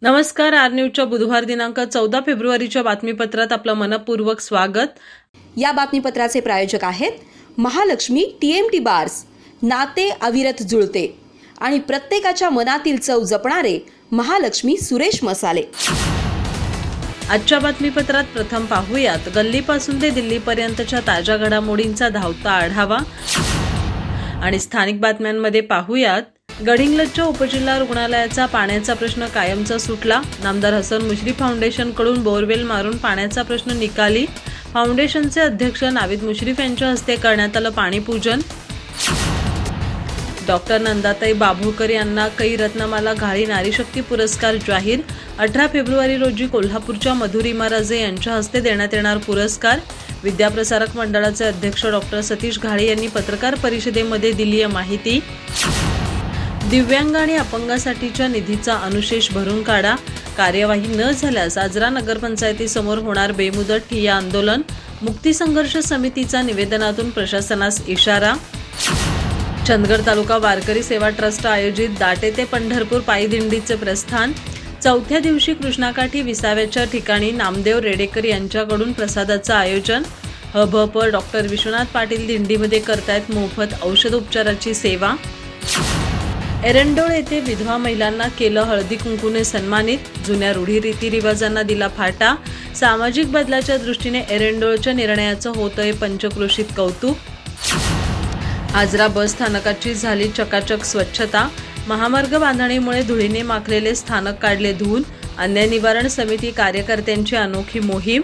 नमस्कार. आर न्यूजच्या बुधवार दिनांक 14 फेब्रुवारीच्या बातमीपत्रात आपलं मनपूर्वक स्वागत. या बातमीपत्राचे प्रायोजक आहेत महालक्ष्मी TMT बार्स. नाते अविरत जुळते आणि प्रत्येकाच्या मनातील चव जपणारे महालक्ष्मी सुरेश मसाले. आजच्या बातमीपत्रात प्रथम पाहूयात गल्लीपासून ते दिल्लीपर्यंतच्या ताज्या घडामोडींचा धावता आढावा आणि स्थानिक बातम्यांमध्ये पाहूयात गडिंग्लजच्या उपजिल्हा रुग्णालयाचा पाण्याचा प्रश्न कायमचा सुटला. नामदार हसन मुश्रीफ फाउंडेशनकडून बोरवेल मारून पाण्याचा प्रश्न निकाली. फाउंडेशनचे अध्यक्ष नाविद मुश्रीफ यांच्या हस्ते करण्यात आलं पाणीपूजन. डॉक्टर नंदाताई बाभुळकर यांना कै रत्नमाला घाळी नारीशक्ती पुरस्कार जाहीर. 18 फेब्रुवारी रोजी कोल्हापूरच्या मधुरिमा राजे यांच्या हस्ते देण्यात येणार पुरस्कार. विद्याप्रसारक मंडळाचे अध्यक्ष डॉक्टर सतीश घाळे यांनी पत्रकार परिषदेमध्ये दिली आहे माहिती. दिव्यांग आणि अपंगासाठीच्या निधीचा अनुशेष भरून काढा. कार्यवाही न झाल्यास आजरा नगरपंचायतीसमोर होणार बेमुदत ठिय्या आंदोलन. मुक्ती संघर्ष समितीचा निवेदनातून प्रशासनास इशारा. चंदगड तालुका वारकरी सेवा ट्रस्ट आयोजित दाटे ते पंढरपूर पायी दिंडीचे प्रस्थान. चौथ्या दिवशी कृष्णाकाठी विसाव्याच्या ठिकाणी नामदेव रेडेकर यांच्याकडून प्रसादाचं आयोजन. हबप डॉक्टर विश्वनाथ पाटील दिंडीमध्ये करतायत मोफत औषध उपचाराची सेवा. एरंडोळ येथे विधवा महिलांना केलं हळदी कुंकूने सन्मानित. जुन्या रूढी रीतिरिवाजांना दिला फाटा. सामाजिक बदलाच्या दृष्टीने एरंडोळच्या निर्णयाचं होतंय पंचक्रोशीत कौतुक. आजरा बस स्थानकाची झाली चकाचक स्वच्छता. महामार्ग बांधणीमुळे धुळीने माखलेले स्थानक काढले धुवून. अन्याय निवारण समिती कार्यकर्त्यांची अनोखी मोहीम.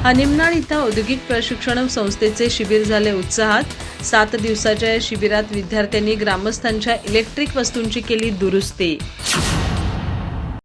हनिमनाळ इथं औद्योगिक प्रशिक्षण संस्थेचे शिबिर झाले उत्साहात. 7 दिवसाच्या या शिबिरात विद्यार्थ्यांनी ग्रामस्थांच्या इलेक्ट्रिक वस्तूंची केली दुरुस्ती.